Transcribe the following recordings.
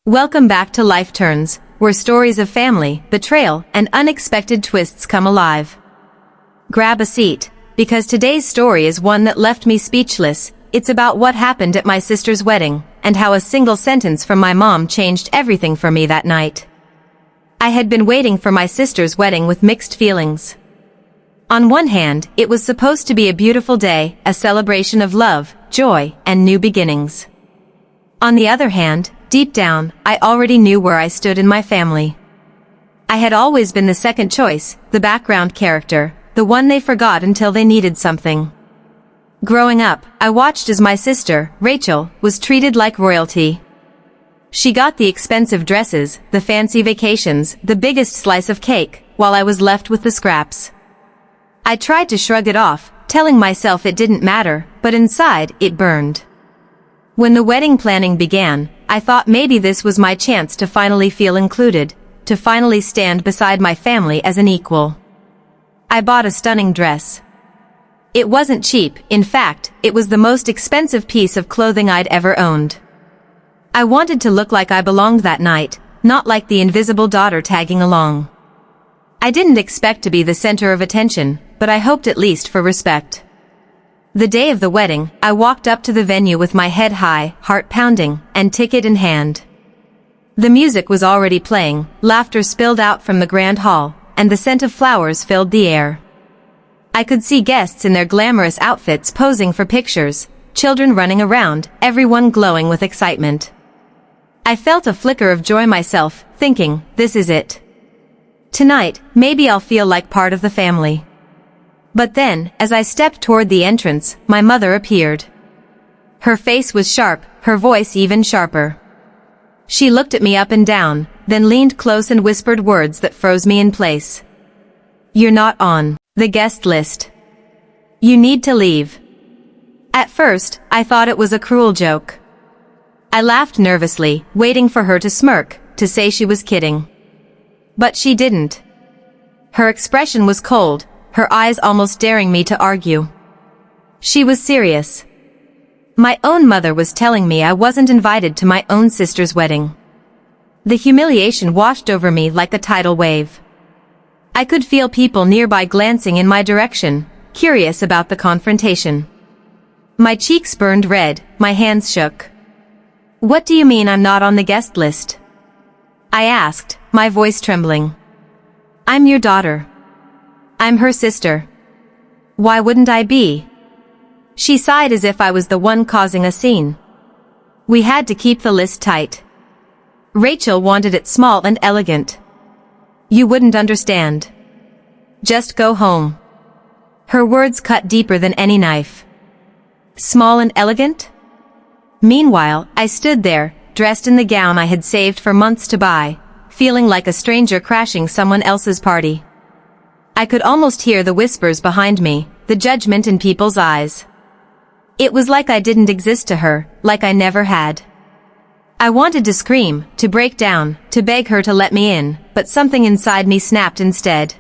Welcome back to Life Turns, where stories of family, betrayal, and unexpected twists come alive. Grab a seat, because today's story is one that left me speechless. It's about what happened at my sister's wedding, and how a single sentence from my mom changed everything for me that night. I had been waiting for my sister's wedding with mixed feelings. On one hand, it was supposed to be a beautiful day, a celebration of love, joy, and new beginnings. On the other hand, deep down, I already knew where I stood in my family. I had always been the second choice, the background character, the one they forgot until they needed something. Growing up, I watched as my sister, Rachel, was treated like royalty. She got the expensive dresses, the fancy vacations, the biggest slice of cake, while I was left with the scraps. I tried to shrug it off, telling myself it didn't matter, but inside, it burned. When the wedding planning began, I thought maybe this was my chance to finally feel included, to finally stand beside my family as an equal. I bought a stunning dress. It wasn't cheap, in fact, it was the most expensive piece of clothing I'd ever owned. I wanted to look like I belonged that night, not like the invisible daughter tagging along. I didn't expect to be the center of attention, but I hoped at least for respect. The day of the wedding, I walked up to the venue with my head high, heart pounding, and ticket in hand. The music was already playing, laughter spilled out from the grand hall, and the scent of flowers filled the air. I could see guests in their glamorous outfits posing for pictures, children running around, everyone glowing with excitement. I felt a flicker of joy myself, thinking, this is it. Tonight, maybe I'll feel like part of the family. But then, as I stepped toward the entrance, my mother appeared. Her face was sharp, her voice even sharper. She looked at me up and down, then leaned close and whispered words that froze me in place. You're not on the guest list. You need to leave. At first, I thought it was a cruel joke. I laughed nervously, waiting for her to smirk, to say she was kidding. But she didn't. Her expression was cold, her eyes almost daring me to argue. She was serious. My own mother was telling me I wasn't invited to my own sister's wedding. The humiliation washed over me like a tidal wave. I could feel people nearby glancing in my direction, curious about the confrontation. My cheeks burned red, my hands shook. What do you mean I'm not on the guest list? I asked, my voice trembling. I'm your daughter. I'm her sister. Why wouldn't I be? She sighed as if I was the one causing a scene. We had to keep the list tight. Rachel wanted it small and elegant. You wouldn't understand. Just go home. Her words cut deeper than any knife. Small and elegant? Meanwhile, I stood there, dressed in the gown I had saved for months to buy, feeling like a stranger crashing someone else's party. I could almost hear the whispers behind me, the judgment in people's eyes. It was like I didn't exist to her, like I never had. I wanted to scream, to break down, to beg her to let me in, but something inside me snapped instead.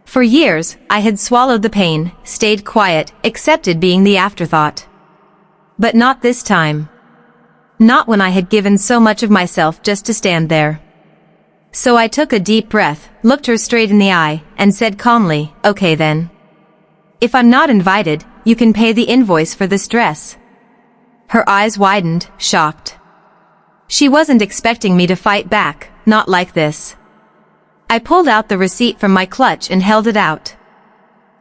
For years, I had swallowed the pain, stayed quiet, accepted being the afterthought. But not this time. Not when I had given so much of myself just to stand there. So I took a deep breath, looked her straight in the eye, and said calmly, okay then. If I'm not invited, you can pay the invoice for this dress. Her eyes widened, shocked. She wasn't expecting me to fight back, not like this. I pulled out the receipt from my clutch and held it out.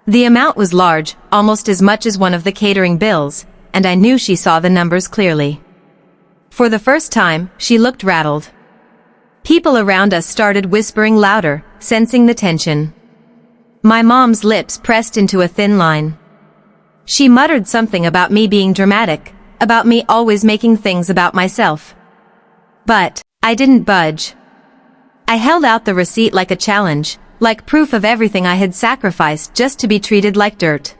The amount was large, almost as much as one of the catering bills, and I knew she saw the numbers clearly. For the first time, she looked rattled. People around us started whispering louder, sensing the tension. My mom's lips pressed into a thin line. She muttered something about me being dramatic, about me always making things about myself. But I didn't budge. I held out the receipt like a challenge, like proof of everything I had sacrificed just to be treated like dirt.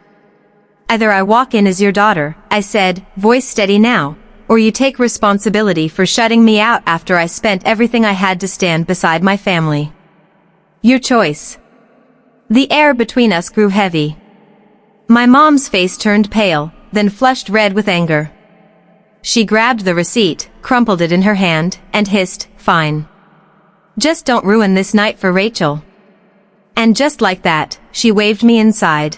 Either I walk in as your daughter, I said, voice steady now, or you take responsibility for shutting me out after I spent everything I had to stand beside my family. Your choice. The air between us grew heavy. My mom's face turned pale, then flushed red with anger. She grabbed the receipt, crumpled it in her hand, and hissed, "Fine. Just don't ruin this night for Rachel." And just like that, she waved me inside.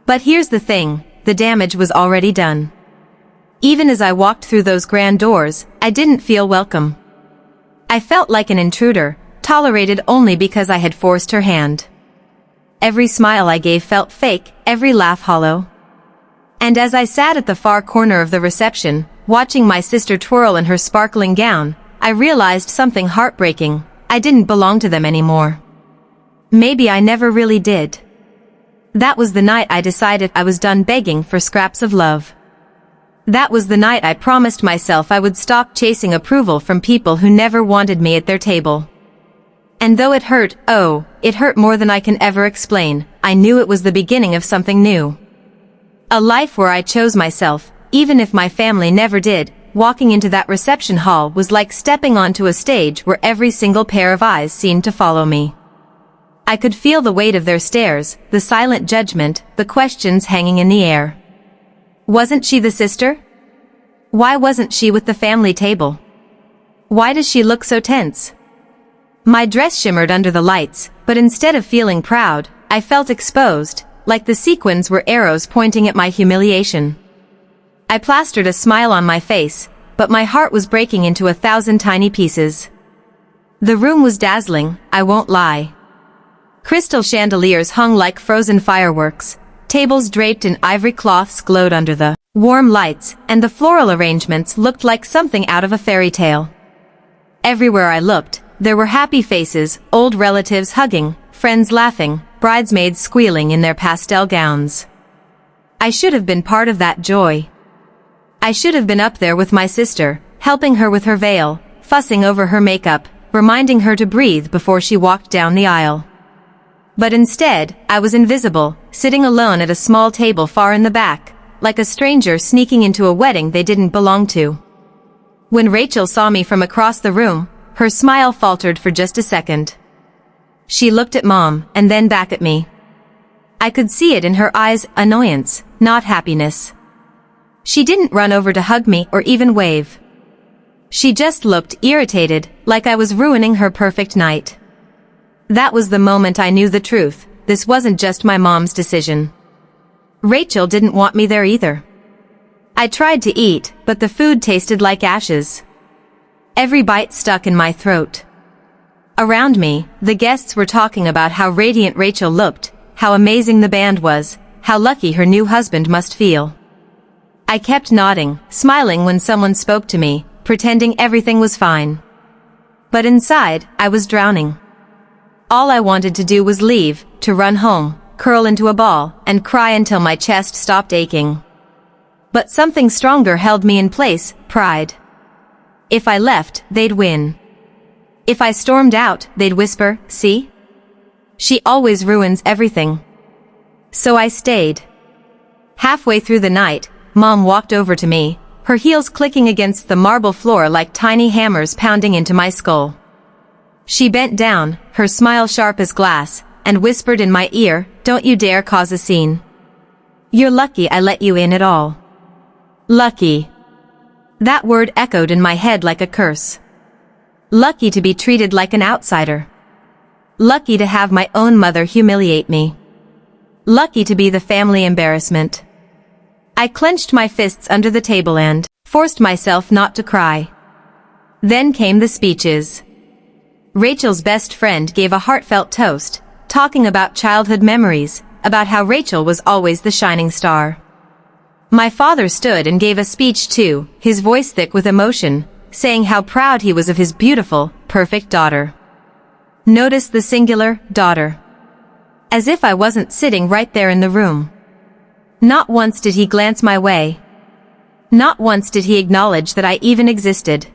But here's the thing, the damage was already done. Even as I walked through those grand doors, I didn't feel welcome. I felt like an intruder, tolerated only because I had forced her hand. Every smile I gave felt fake, every laugh hollow. And as I sat at the far corner of the reception, watching my sister twirl in her sparkling gown, I realized something heartbreaking. I didn't belong to them anymore. Maybe I never really did. That was the night I decided I was done begging for scraps of love. That was the night I promised myself I would stop chasing approval from people who never wanted me at their table. And though it hurt, oh, it hurt more than I can ever explain, I knew it was the beginning of something new. A life where I chose myself, even if my family never did. Walking into that reception hall was like stepping onto a stage where every single pair of eyes seemed to follow me. I could feel the weight of their stares, the silent judgment, the questions hanging in the air. Wasn't she the sister? Why wasn't she with the family table? Why does she look so tense? My dress shimmered under the lights, but instead of feeling proud, I felt exposed, like the sequins were arrows pointing at my humiliation. I plastered a smile on my face, but my heart was breaking into 1,000 tiny pieces. The room was dazzling, I won't lie. Crystal chandeliers hung like frozen fireworks, tables draped in ivory cloths glowed under the warm lights, and the floral arrangements looked like something out of a fairy tale. Everywhere I looked, there were happy faces, old relatives hugging, friends laughing, bridesmaids squealing in their pastel gowns. I should have been part of that joy. I should have been up there with my sister, helping her with her veil, fussing over her makeup, reminding her to breathe before she walked down the aisle. But instead, I was invisible, sitting alone at a small table far in the back, like a stranger sneaking into a wedding they didn't belong to. When Rachel saw me from across the room, her smile faltered for just a second. She looked at Mom, and then back at me. I could see it in her eyes, annoyance, not happiness. She didn't run over to hug me or even wave. She just looked irritated, like I was ruining her perfect night. That was the moment I knew the truth. This wasn't just my mom's decision. Rachel didn't want me there either. I tried to eat, but the food tasted like ashes. Every bite stuck in my throat. Around me, the guests were talking about how radiant Rachel looked, how amazing the band was, how lucky her new husband must feel. I kept nodding, smiling when someone spoke to me, pretending everything was fine. But inside, I was drowning. All I wanted to do was leave, to run home, curl into a ball, and cry until my chest stopped aching. But something stronger held me in place, pride. If I left, they'd win. If I stormed out, they'd whisper, "See? She always ruins everything." So I stayed. Halfway through the night, Mom walked over to me, her heels clicking against the marble floor like tiny hammers pounding into my skull. She bent down, her smile sharp as glass, and whispered in my ear, "Don't you dare cause a scene. You're lucky I let you in at all." Lucky. That word echoed in my head like a curse. Lucky to be treated like an outsider. Lucky to have my own mother humiliate me. Lucky to be the family embarrassment. I clenched my fists under the table and forced myself not to cry. Then came the speeches. Rachel's best friend gave a heartfelt toast, talking about childhood memories, about how Rachel was always the shining star. My father stood and gave a speech too, his voice thick with emotion, saying how proud he was of his beautiful, perfect daughter. Notice the singular, daughter. As if I wasn't sitting right there in the room. Not once did he glance my way. Not once did he acknowledge that I even existed.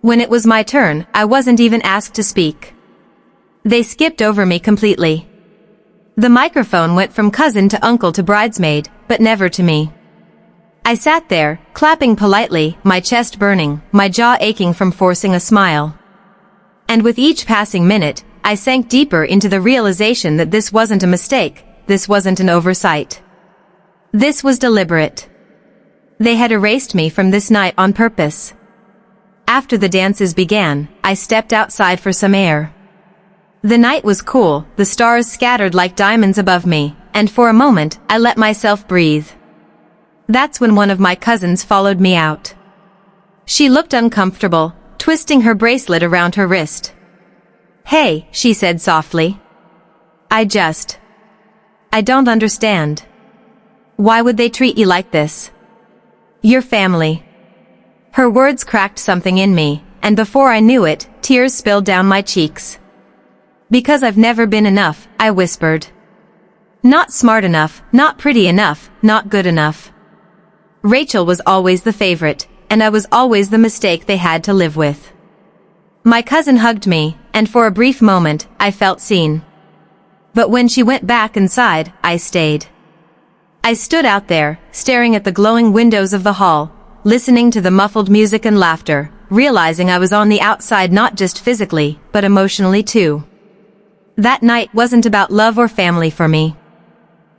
When it was my turn, I wasn't even asked to speak. They skipped over me completely. The microphone went from cousin to uncle to bridesmaid, but never to me. I sat there, clapping politely, my chest burning, my jaw aching from forcing a smile. And with each passing minute, I sank deeper into the realization that this wasn't a mistake, this wasn't an oversight. This was deliberate. They had erased me from this night on purpose. After the dances began, I stepped outside for some air. The night was cool, the stars scattered like diamonds above me, and for a moment, I let myself breathe. That's when one of my cousins followed me out. She looked uncomfortable, twisting her bracelet around her wrist. "Hey," she said softly. I don't understand. Why would they treat you like this? Your family." Her words cracked something in me, and before I knew it, tears spilled down my cheeks. "Because I've never been enough," I whispered. "Not smart enough, not pretty enough, not good enough." Rachel was always the favorite, and I was always the mistake they had to live with. My cousin hugged me, and for a brief moment, I felt seen. But when she went back inside, I stayed. I stood out there, staring at the glowing windows of the hall, listening to the muffled music and laughter, realizing I was on the outside not just physically, but emotionally too. That night wasn't about love or family for me.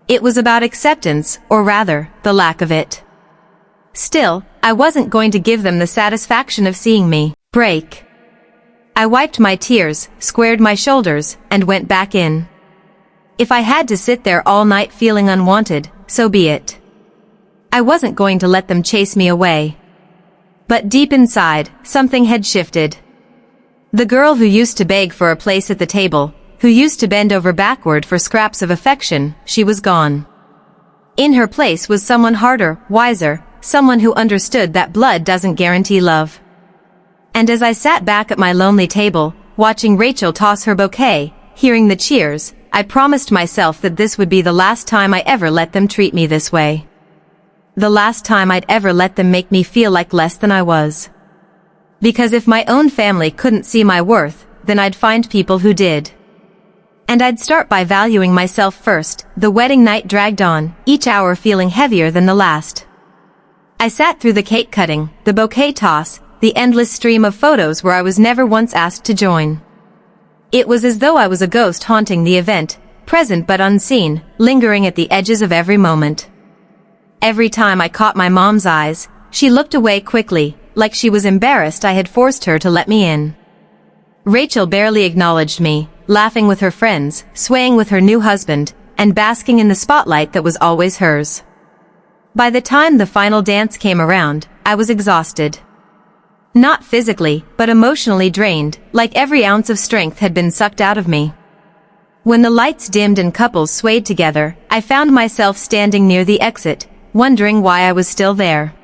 It was about acceptance, or rather, the lack of it. Still, I wasn't going to give them the satisfaction of seeing me break. I wiped my tears, squared my shoulders, and went back in. If I had to sit there all night feeling unwanted, so be it. I wasn't going to let them chase me away. But deep inside, something had shifted. The girl who used to beg for a place at the table, who used to bend over backward for scraps of affection, she was gone. In her place was someone harder, wiser, someone who understood that blood doesn't guarantee love. And as I sat back at my lonely table, watching Rachel toss her bouquet, hearing the cheers, I promised myself that this would be the last time I ever let them treat me this way. The last time I'd ever let them make me feel like less than I was. Because if my own family couldn't see my worth, then I'd find people who did. And I'd start by valuing myself first. The wedding night dragged on, each hour feeling heavier than the last. I sat through the cake cutting, the bouquet toss, the endless stream of photos where I was never once asked to join. It was as though I was a ghost haunting the event, present but unseen, lingering at the edges of every moment. Every time I caught my mom's eyes, she looked away quickly, like she was embarrassed I had forced her to let me in. Rachel barely acknowledged me, laughing with her friends, swaying with her new husband, and basking in the spotlight that was always hers. By the time the final dance came around, I was exhausted. Not physically, but emotionally drained, like every ounce of strength had been sucked out of me. When the lights dimmed and couples swayed together, I found myself standing near the exit, wondering why I was still there.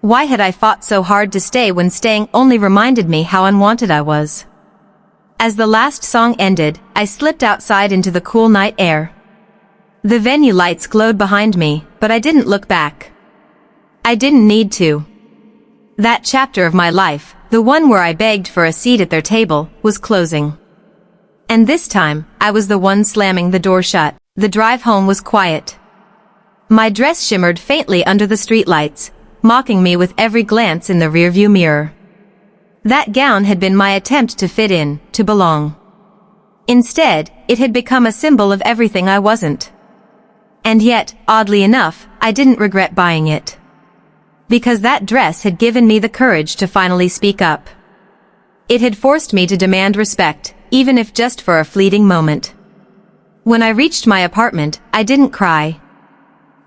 Why had I fought so hard to stay when staying only reminded me how unwanted I was? As the last song ended, I slipped outside into the cool night air. The venue lights glowed behind me, but I didn't look back. I didn't need to. That chapter of my life, the one where I begged for a seat at their table, was closing. And this time, I was the one slamming the door shut. The drive home was quiet. My dress shimmered faintly under the streetlights, mocking me with every glance in the rearview mirror. That gown had been my attempt to fit in, to belong. Instead, it had become a symbol of everything I wasn't. And yet, oddly enough, I didn't regret buying it. Because that dress had given me the courage to finally speak up. It had forced me to demand respect, even if just for a fleeting moment. When I reached my apartment, I didn't cry.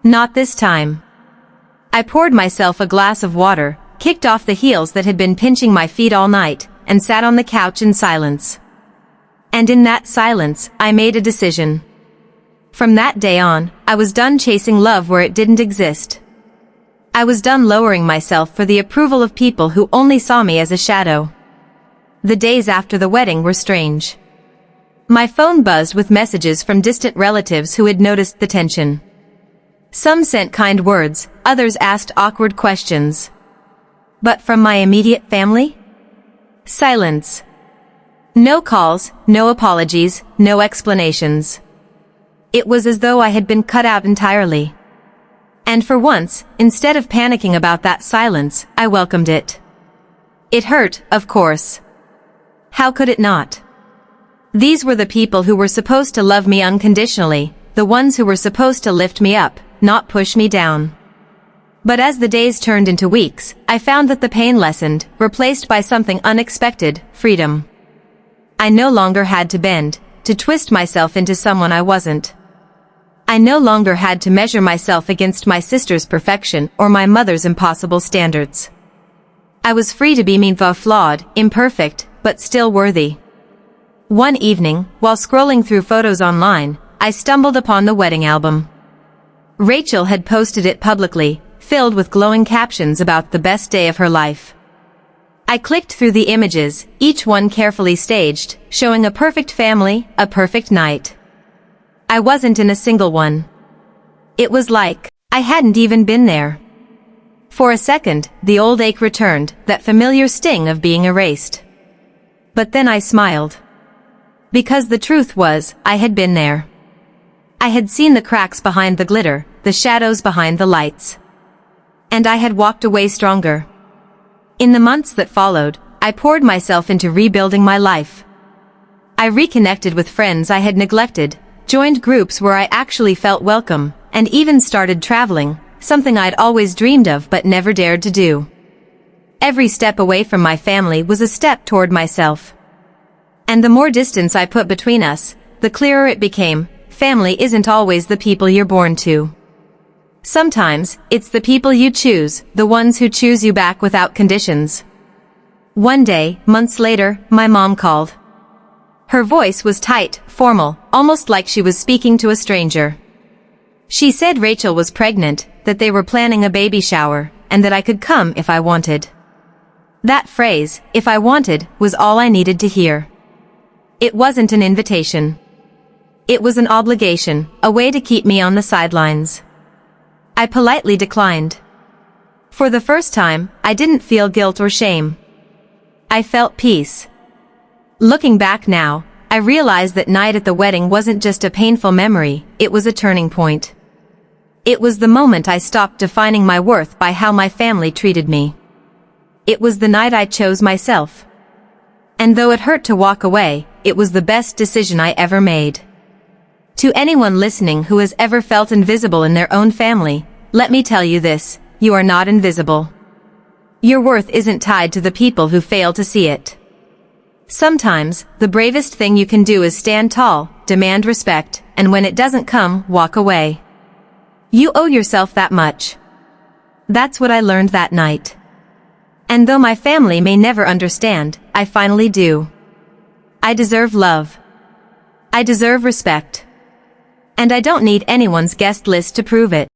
Not this time. I poured myself a glass of water, kicked off the heels that had been pinching my feet all night, and sat on the couch in silence. And in that silence, I made a decision. From that day on, I was done chasing love where it didn't exist. I was done lowering myself for the approval of people who only saw me as a shadow. The days after the wedding were strange. My phone buzzed with messages from distant relatives who had noticed the tension. Some sent kind words, others asked awkward questions. But from my immediate family? Silence. No calls, no apologies, no explanations. It was as though I had been cut out entirely. And for once, instead of panicking about that silence, I welcomed it. It hurt, of course. How could it not? These were the people who were supposed to love me unconditionally, the ones who were supposed to lift me up, not push me down. But as the days turned into weeks, I found that the pain lessened, replaced by something unexpected: freedom. I no longer had to bend, to twist myself into someone I wasn't. I no longer had to measure myself against my sister's perfection or my mother's impossible standards. I was free to be flawed, imperfect, but still worthy. One evening, while scrolling through photos online, I stumbled upon the wedding album. Rachel had posted it publicly, filled with glowing captions about the best day of her life. I clicked through the images, each one carefully staged, showing a perfect family, a perfect night. I wasn't in a single one. It was like I hadn't even been there. For a second, the old ache returned, that familiar sting of being erased. But then I smiled. Because the truth was, I had been there. I had seen the cracks behind the glitter, the shadows behind the lights. And I had walked away stronger. In the months that followed, I poured myself into rebuilding my life. I reconnected with friends I had neglected, joined groups where I actually felt welcome, and even started traveling, something I'd always dreamed of but never dared to do. Every step away from my family was a step toward myself. And the more distance I put between us, the clearer it became: family isn't always the people you're born to. Sometimes, it's the people you choose, the ones who choose you back without conditions. One day, months later, my mom called. Her voice was tight, formal, almost like she was speaking to a stranger. She said Rachel was pregnant, that they were planning a baby shower, and that I could come if I wanted. That phrase, "if I wanted," was all I needed to hear. It wasn't an invitation. It was an obligation, a way to keep me on the sidelines. I politely declined. For the first time, I didn't feel guilt or shame. I felt peace. Looking back now, I realize that night at the wedding wasn't just a painful memory, it was a turning point. It was the moment I stopped defining my worth by how my family treated me. It was the night I chose myself. And though it hurt to walk away, it was the best decision I ever made. To anyone listening who has ever felt invisible in their own family, let me tell you this: you are not invisible. Your worth isn't tied to the people who fail to see it. Sometimes, the bravest thing you can do is stand tall, demand respect, and when it doesn't come, walk away. You owe yourself that much. That's what I learned that night. And though my family may never understand, I finally do. I deserve love. I deserve respect. And I don't need anyone's guest list to prove it.